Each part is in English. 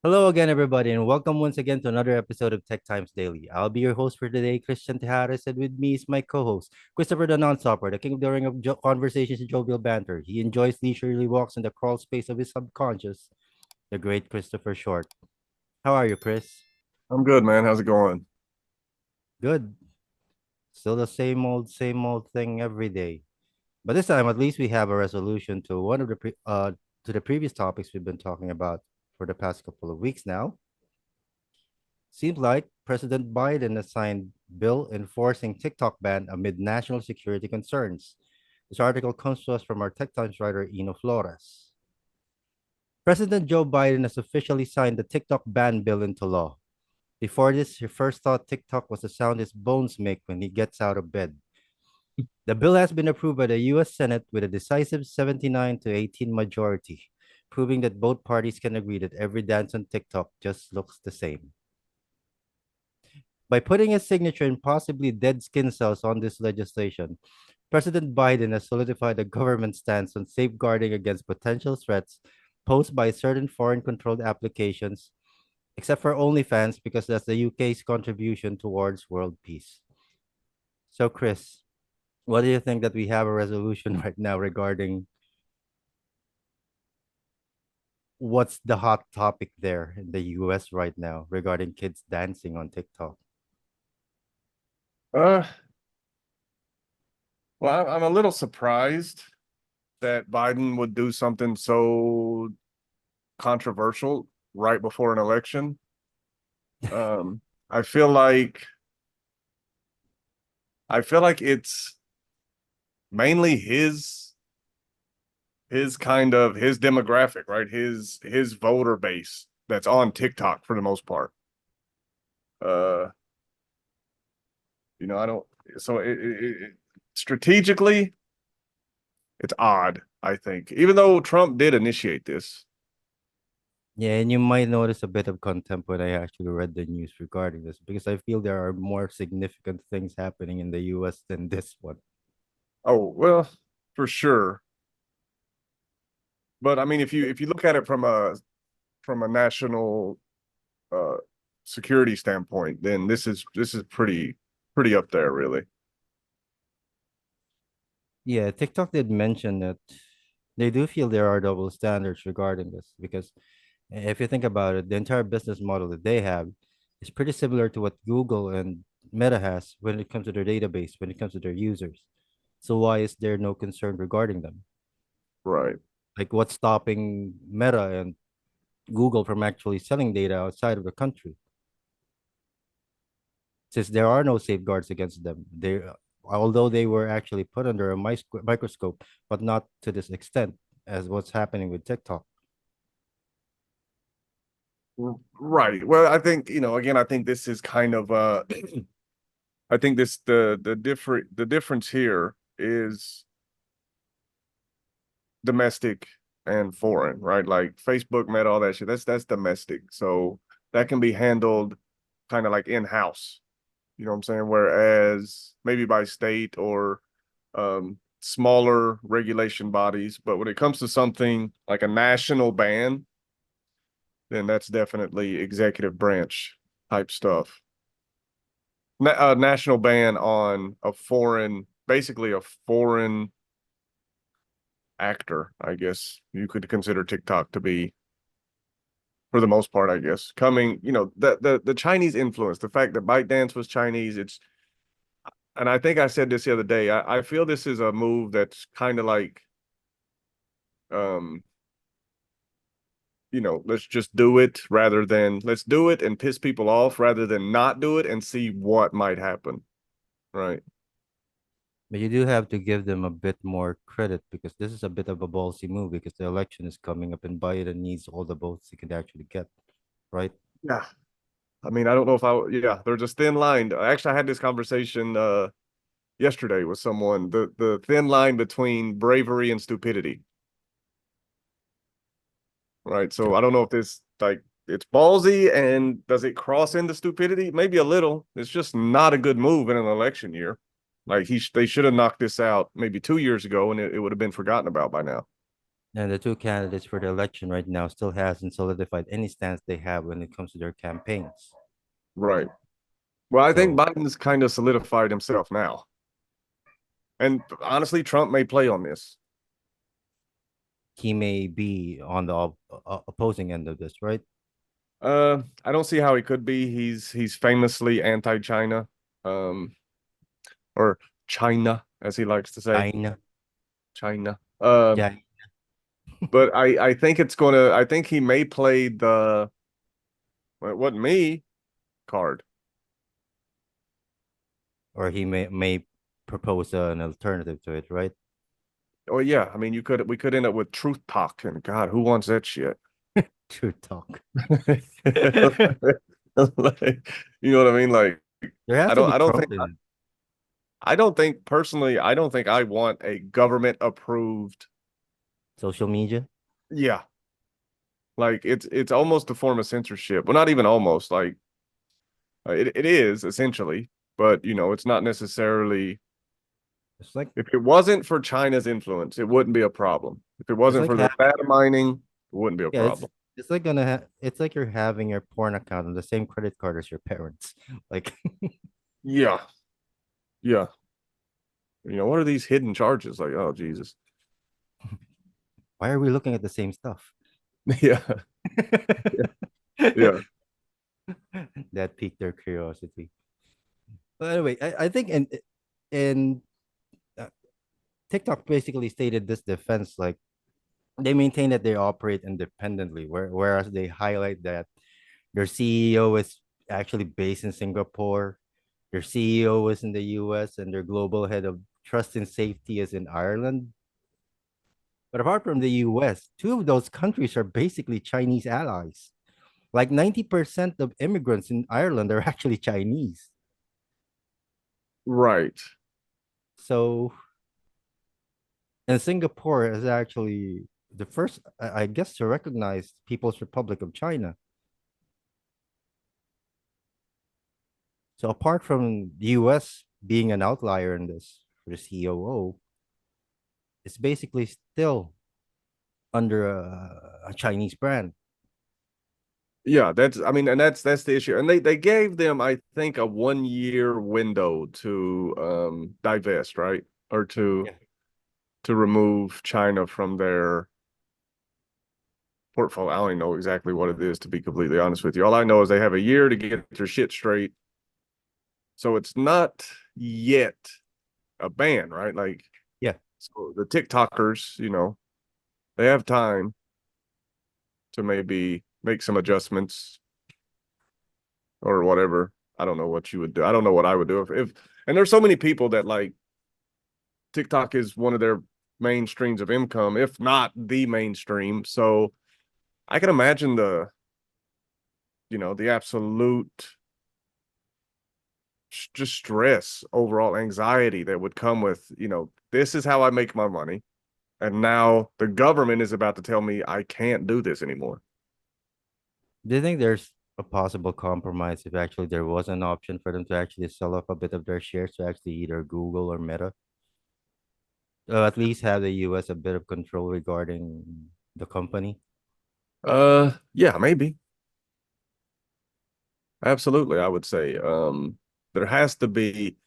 Hello again, everybody, and welcome once again to another episode of Tech Times Daily. I'll be your host for today, Christian Tejares, and with me is my co-host, Christopher the Non-Stopper, the king of the ring of conversations and jovial banter. He enjoys leisurely walks in the crawl space of his subconscious, the great Christopher Short. How are you, Chris? I'm good, man. How's it going? Good. Still the same old thing every day. But this time, at least we have a resolution to one of to the previous topics we've been talking about for the past couple of weeks now. Seems like President Biden has signed bill enforcing TikTok ban amid national security concerns. This article comes to us from our Tech Times writer Ino Flores. President Joe Biden has officially signed the TikTok ban bill into law. Before this, he first thought TikTok was the sound his bones make when he gets out of bed. The bill has been approved by the US Senate with a decisive 79 to 18 majority, proving that both parties can agree that every dance on TikTok just looks the same. By putting his signature and possibly dead skin cells on this legislation, President Biden has solidified the government's stance on safeguarding against potential threats posed by certain foreign controlled applications, except for OnlyFans, because that's the UK's contribution towards world peace. So, Chris, what do you think that we have a resolution right now regarding what's the hot topic there in the US right now regarding kids dancing on TikTok? Uh, I'm a little surprised that Biden would do something so controversial right before an election. Um, I feel like I feel like it's mainly his kind of his demographic, right? His voter base that's on TikTok for the most part. Uh, I don't. So strategically, it's odd. I think, even though Trump did initiate this. Yeah, and you might notice a bit of contempt when I actually read the news regarding this because I feel there are more significant things happening in the US than this one. Oh, well, for sure. But I mean, if you look at it from a national uh security standpoint, then this is pretty up there, really. Yeah, TikTok did mention that they do feel there are double standards regarding this because if you think about it, the entire business model that they have is pretty similar to what Google and Meta has when it comes to their database, when it comes to their users. So why is there no concern regarding them? Right. Like what's stopping Meta and Google from actually selling data outside of the country? Since there are no safeguards against them. They, although they were actually put under a microscope, but not to this extent as what's happening with TikTok. Right. Well, I think, again, I think this is kind of I think this the difference here is domestic and foreign, right? Like Facebook, Meta, all that shit. That's domestic. So that can be handled kind of like in-house. You know what I'm saying? Whereas maybe by state or smaller regulation bodies. But when it comes to something like a national ban, then that's definitely executive branch type stuff. National ban on a foreign, basically a foreign actor, I guess you could consider TikTok to be, for the most part, I guess. Coming, the Chinese influence, the fact that ByteDance was Chinese, and I think I said this the other day. I feel this is a move that's kind of like, um, let's just do it rather than let's do it and piss people off rather than not do it and see what might happen. Right. But you do have to give them a bit more credit because this is a bit of a ballsy move because the election is coming up and Biden needs all the votes he could actually get, right? Yeah. I mean, I don't know if yeah, there's a thin line. Actually, I had this conversation yesterday with someone, the thin line between bravery and stupidity. Right. So I don't know if this like it's ballsy and does it cross into stupidity? Maybe a little. It's just not a good move in an election year. Like they should have knocked this out maybe 2 years ago and it would have been forgotten about by now. And the two candidates for the election right now still hasn't solidified any stance they have when it comes to their campaigns. Right. Well, I think So Biden's kind of solidified himself now. And honestly, Trump may play on this. he may be on the opposing end of this, right? I don't see how he could be. He's famously anti-China, or China, as he likes to say, China. China. Yeah. But I think it's gonna. I think he may play the what me card. Or he may propose an alternative to it, right? Oh yeah, I mean we could end up with truth talk, and God, who wants that shit? True talk. Like, you know what I mean? Like There has I to don't be I don't think Trump in it. I don't think personally, I don't think I want a government approved. Social media. Yeah. Like it's almost a form of censorship. Well, not even almost, like it is essentially, but it's not necessarily. It's like If it wasn't for China's influence, it wouldn't be a problem. If it it's wasn't like for their having data mining, it wouldn't be a yeah, problem. it's like it's like you're having your porn account on the same credit card as your parents. Like Yeah. Yeah. What are these hidden charges? Like, oh Jesus. why are we looking at the same stuff? Yeah. Yeah. That piqued their curiosity. But anyway, I think in uh, TikTok basically stated this defense like they maintain that they operate independently, whereas they highlight that their CEO is actually based in Singapore, their CEO is in the US, and their global head of trust and safety is in Ireland. But apart from the US, two of those countries are basically Chinese allies. Like 90% of immigrants in Ireland are actually Chinese. Right. So, and Singapore is actually the first, I guess, to recognize People's Republic of China. So, apart from the US being an outlier in this for the COO, it's basically still under a Chinese brand. Yeah, I mean, and that's the issue. And they gave them, I think, a 1 year window to divest, right? Or Yeah. to remove China from their portfolio. I don't even know exactly what it is, to be completely honest with you. All I know is they have a year to get their shit straight. So it's not yet a ban, right? Like, Yeah. so the TikTokers, they have time to maybe make some adjustments or whatever. I don't know what you would do. I don't know what I would do if and there's so many people that like TikTok is one of their main streams of income, if not the mainstream. So I can imagine the absolute just stress, overall anxiety that would come with, this is how I make my money. And now the government is about to tell me I can't do this anymore. Do you think there's a possible compromise if actually there was an option for them to actually sell off a bit of their shares to actually either Google or Meta? At least have the US a bit of control regarding the company. Yeah, maybe. Absolutely, I would say. There has to be,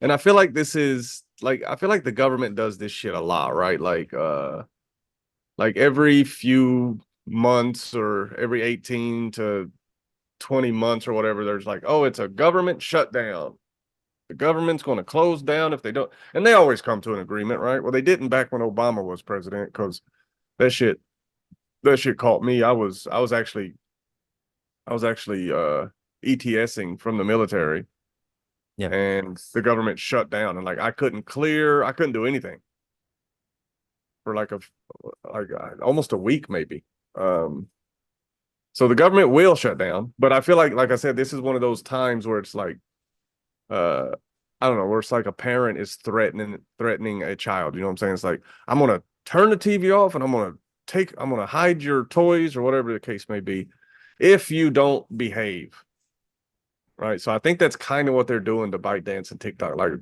and I feel like this is like I feel like the government does this shit a lot, right? Like every few months or every 18 to 20 months or whatever, there's like, oh, it's a government shutdown. The government's going to close down if they don't, and they always come to an agreement, right? Well, they didn't back when Obama was president because that shit that shit caught me. I was actually ETSing from the military, Yeah. and the government shut down, and like I couldn't do anything for almost a week maybe. Um, so the government will shut down, but I feel like I said, this is one of those times where it's like, uh, I don't know, where it's like a parent is threatening a child. You know what I'm saying? It's like, I'm gonna turn the TV off and I'm gonna hide your toys or whatever the case may be if you don't behave. Right. So I think that's kind of what they're doing to ByteDance and TikTok. Like,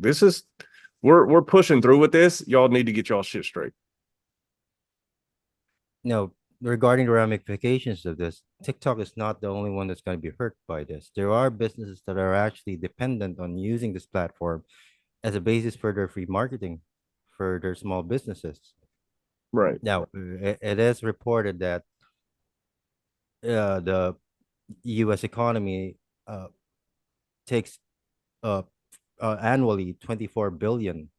we're pushing through with this. Y'all need to get y'all shit straight. Now, regarding the ramifications of this, TikTok is not the only one that's going to be hurt by this. There are businesses that are actually dependent on using this platform as a basis for their free marketing for their small businesses. Right. Now, it is reported that the U.S. economy uh, takes uh, annually 24 billion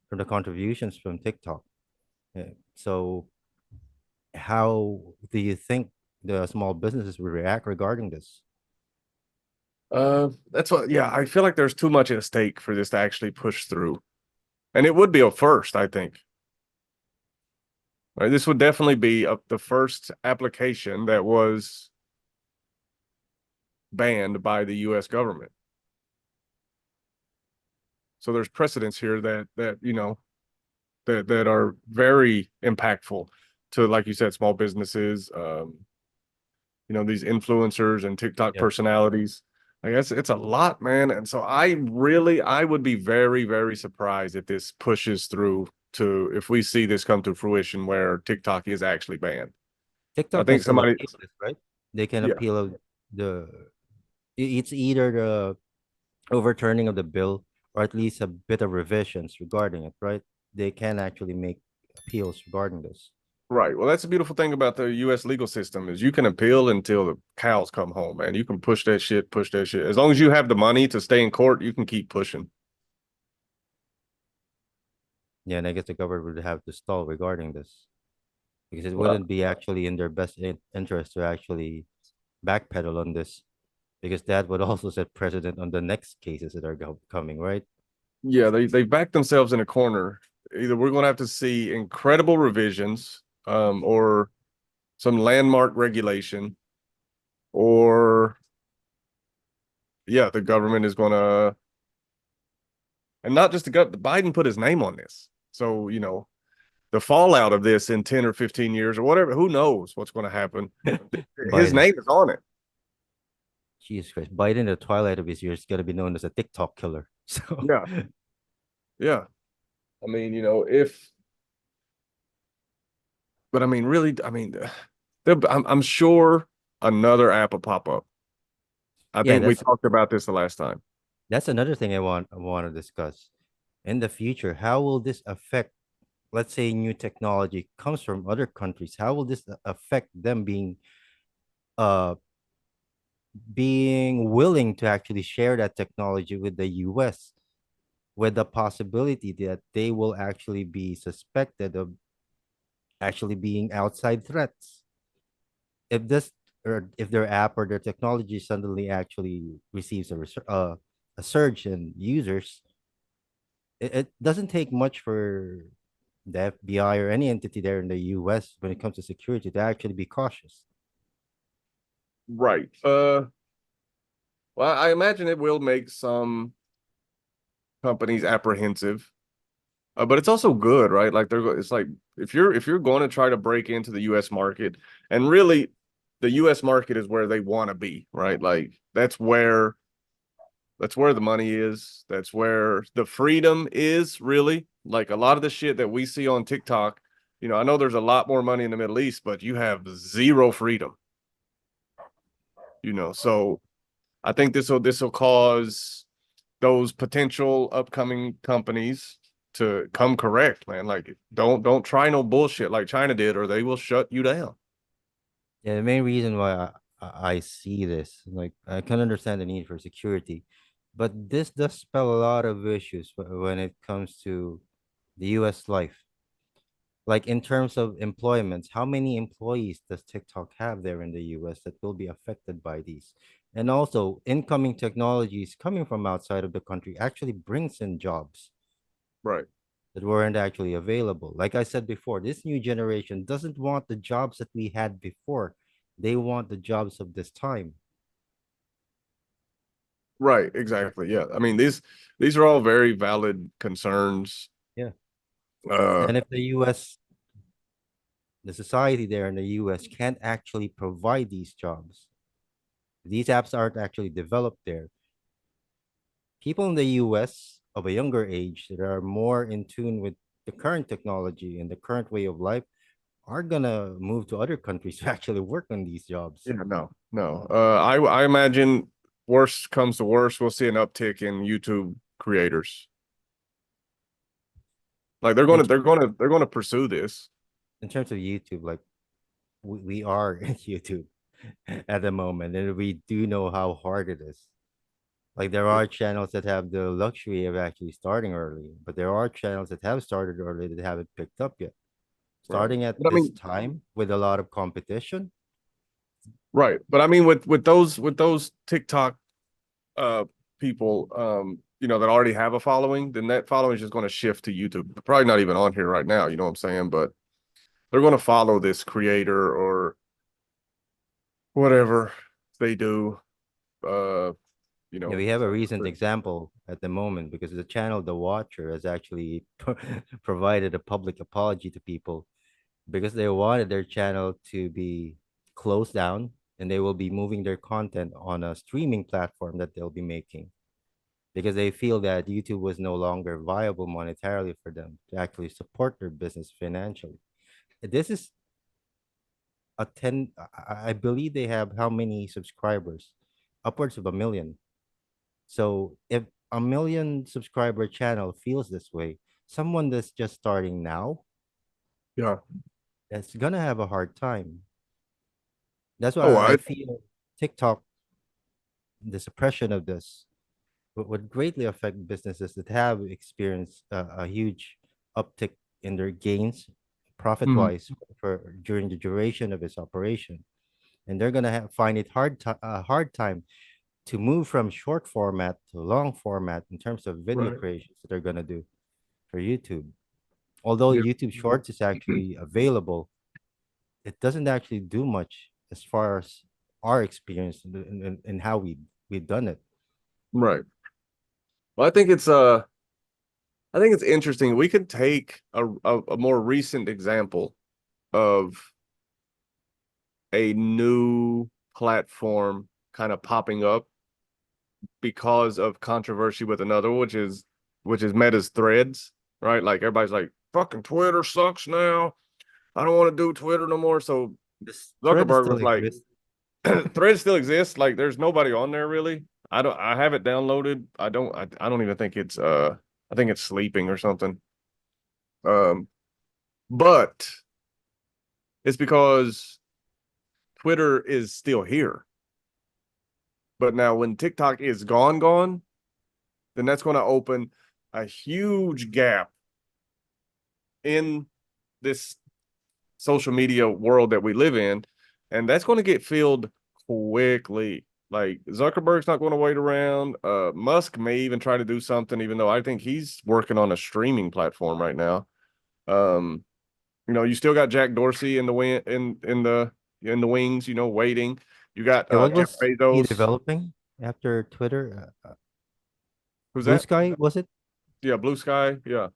from the contributions from TikTok. So, how do you think the small businesses will react regarding this? That's what, yeah, I feel like there's too much at stake for this to actually push through. And it would be a first, I think. Right, this would definitely be the first application that was banned by the US government. So there's precedents here that that are very impactful to, like you said, small businesses, these influencers and TikTok Yeah. personalities. I guess it's a lot, man. And so I would be very, very surprised if this pushes through to if we see this come to fruition where TikTok is actually banned. I TikTok can think still somebody, appeal this, right? They can yeah, appeal of the it's either the overturning of the bill or at least a bit of revisions regarding it, right? They can actually make appeals regarding this. right. Well, that's the beautiful thing about the US legal system is you can appeal until the cows come home, man. You can push that shit. As long as you have the money to stay in court, you can keep pushing. Yeah, and I guess the government would have to stall regarding this because it Well, wouldn't be actually in their best interest to actually backpedal on this because that would also set precedent on the next cases that are coming, right? yeah, they backed themselves in a corner. Either we're going to have to see incredible revisions, or some landmark regulation, or yeah, the government is going to, and not just the government. Biden put his name on this, so the fallout of this in 10 or 15 years or whatever, who knows what's going to happen. His Biden, name is on it. Jesus Christ, Biden, the twilight of his years, is gonna be known as a TikTok killer. So Yeah, yeah. I mean, if, but I mean, really, I mean, I'm sure another app will pop up. I yeah, think we talked about this the last time. that's another thing I want to discuss. In the future, how will this affect, let's say, new technology comes from other countries? How will this affect them uh being willing to actually share that technology with the US with the possibility that they will actually be suspected of actually being outside threats? If this or if their app or their technology suddenly actually receives a surge in users, it doesn't take much for the FBI or any entity there in the US when it comes to security to actually be cautious. Right. Well, I imagine it will make some companies apprehensive, but it's also good, right? Like it's like if you're going to try to break into the U.S. market, and really, the U.S. market is where they want to be, right? Like that's where the money is. That's where the freedom is, really. Like a lot of the shit that we see on TikTok, I know there's a lot more money in the Middle East, but you have zero freedom, So I think this will cause those potential upcoming companies to come correct, man. Like don't try no bullshit like China did, or they will shut you down. Yeah, the main reason why I see this, like, I can understand the need for security, but this does spell a lot of issues when it comes to the US life. Like in terms of employments, how many employees does TikTok have there in the US that will be affected by these? And also, incoming technologies coming from outside of the country actually brings in jobs Right. that weren't actually available. Like I said before, this new generation doesn't want the jobs that we had before. They want the jobs of this time. Right, exactly. Yeah. I mean, these are all very valid concerns. Yeah. Uh And if the US, the society there in the US can't actually provide these jobs, these apps aren't actually developed there. People in the US of a younger age that are more in tune with the current technology and the current way of life are gonna move to other countries to actually work on these jobs. Yeah, no. I imagine worst comes to worst, we'll see an uptick in YouTube creators. Like In, they're gonna pursue this. in terms of YouTube, like we are in YouTube at the moment, and we do know how hard it is. Like there Yeah. are channels that have the luxury of actually starting early, but there are channels that have started early that haven't picked up yet. Right. Starting at But I this mean, time with a lot of competition, right. But I mean, with those TikTok uh people, that already have a following, then that following is just going to shift to YouTube. They're probably not even on here right now. You know what I'm saying? But they're going to follow this creator or whatever they do. Uh, you yeah, know, we have a recent example at the moment because the channel The Watcher has actually provided a public apology to people because they wanted their channel to be closed down and they will be moving their content on a streaming platform that they'll be making because they feel that YouTube was no longer viable monetarily for them to actually support their business financially. This is a 10, I believe they have how many subscribers? Upwards of a million. So if a million subscriber channel feels this way, someone that's just starting now, yeah. that's gonna have a hard time. That's Oh, why I feel TikTok, the suppression of this would greatly affect businesses that have experienced a huge uptick in their gains, profit mhm, wise, for during the duration of its operation, and they're gonna find it a hard time to move from short format to long format in terms of video right. creations that they're gonna do for YouTube. Although Yeah. YouTube Shorts is actually available, it doesn't actually do much as far as our experience in how we've done it. Right. Well, I think it's interesting. We could take a more recent example of a new platform kind of popping up because of controversy with another, which is Meta's Threads, right? Like everybody's like, fucking Twitter sucks now. I don't want to do Twitter no more. So This thread Zuckerberg still was like, exists. Threads still exists. Like there's nobody on there really. I have it downloaded. I don't even think it's I think it's sleeping or something. Um, but it's because Twitter is still here. But now when TikTok is gone, then that's going to open a huge gap in this social media world that we live in. And that's going to get filled quickly. Like Zuckerberg's not going to wait around. Musk may even try to do something, even though I think he's working on a streaming platform right now. Um, you still got Jack Dorsey in the wing in the wings, waiting. You got Yeah, what Jeff was he Bezos. developing after Twitter? Who's Blue that? Sky, was it? Yeah, Blue Sky. Yeah.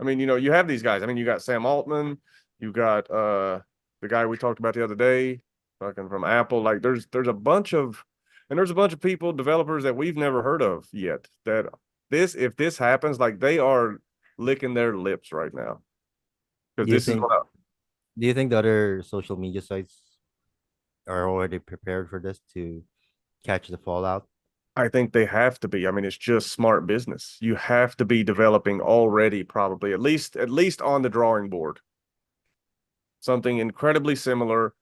I mean, you have these guys. I mean, you got Sam Altman, you got the guy we talked about the other day, fucking from Apple. Like there's a bunch of people, developers that we've never heard of yet that if this happens, like they are licking their lips right now. Because Do you this is think what do you think the other social media sites are already prepared for this to catch the fallout? I think they have to be. I mean, it's just smart business. You have to be developing already, probably at least on the drawing board. Something incredibly similar.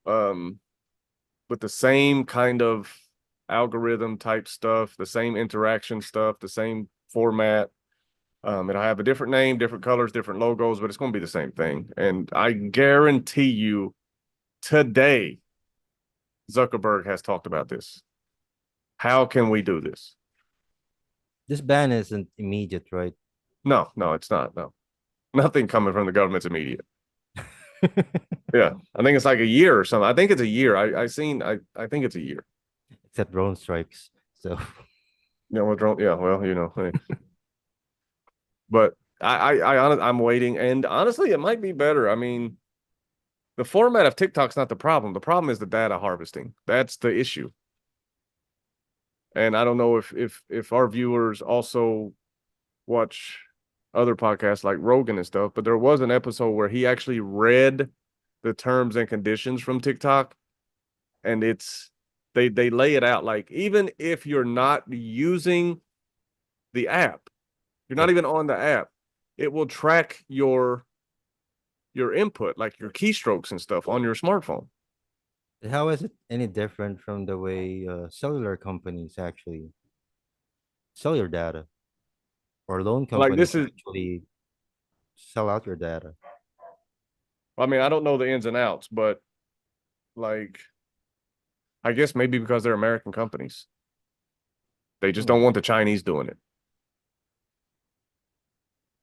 Um, with the same kind of algorithm type stuff, the same interaction stuff, the same format. It'll have a different name, different colors, different logos, but it's going to be the same thing. And I guarantee you today, Zuckerberg has talked about this. How can we do this? This ban isn't immediate, right? No, it's not. No, nothing coming from the government's immediate. Yeah, I think it's like a year or something. I think it's a year. I think it's a year. Except drone strikes. So Yeah, well, hey. But I'm waiting, and honestly, it might be better. I mean, the format of TikTok's not the problem. The problem is the data harvesting. That's the issue. And I don't know if our viewers also watch. other podcasts like Rogan and stuff, but there was an episode where he actually read the terms and conditions from TikTok, and they lay it out like even if you're not using the app, you're not Yep. even on the app, it will track your input, like your keystrokes and stuff on your smartphone. How is it any different from the way cellular companies actually sell your data, or loan Like companies this is, actually sell out your data? I mean, I don't know the ins and outs, but like, I guess maybe because they're American companies, they just Hmm. don't want the Chinese doing it.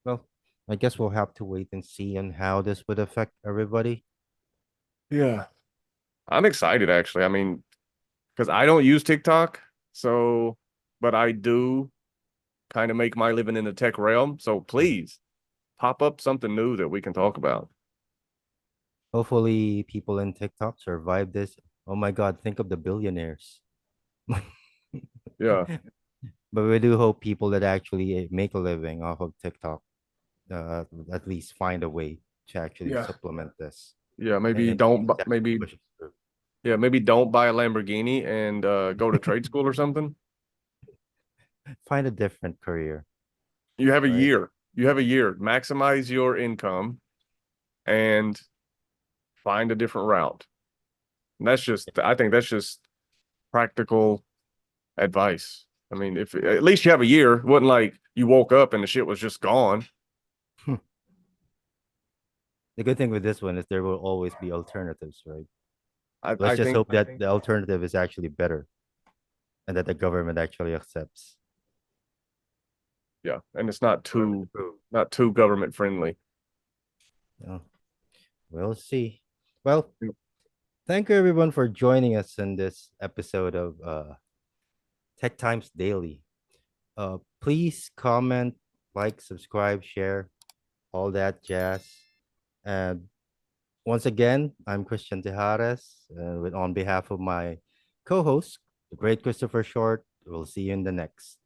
Well, I guess we'll have to wait and see on how this would affect everybody. Yeah. I'm excited actually. I mean, because I don't use TikTok, so, but I do kind of make my living in the tech realm. So please pop up something new that we can talk about. Hopefully, people in TikTok survive this. Oh my God, think of the billionaires. Yeah. But we do hope people that actually make a living off of TikTok at least find a way to actually Yeah. supplement this. Yeah. And Maybe at don't, least actually maybe, push it through. yeah, maybe don't buy a Lamborghini and go to trade school or something. Find a different career, You have a right? year. You have a year. Maximize your income and find a different route. And that's just, I think that's just practical advice. I mean, if at least you have a year, it wasn't like you woke up and the shit was just gone. The good thing with this one is there will always be alternatives, right? Let's I just think, hope that the alternative is actually better and that the government actually accepts. yeah, and it's True. not too government friendly. Yeah, we'll see. Well, thank you everyone for joining us in this episode of Tech Times Daily. Please comment, like, subscribe, share, all that jazz. And once again, I'm Christian Tejares, with on behalf of my co-host, the great Christopher Short. We'll see you in the next.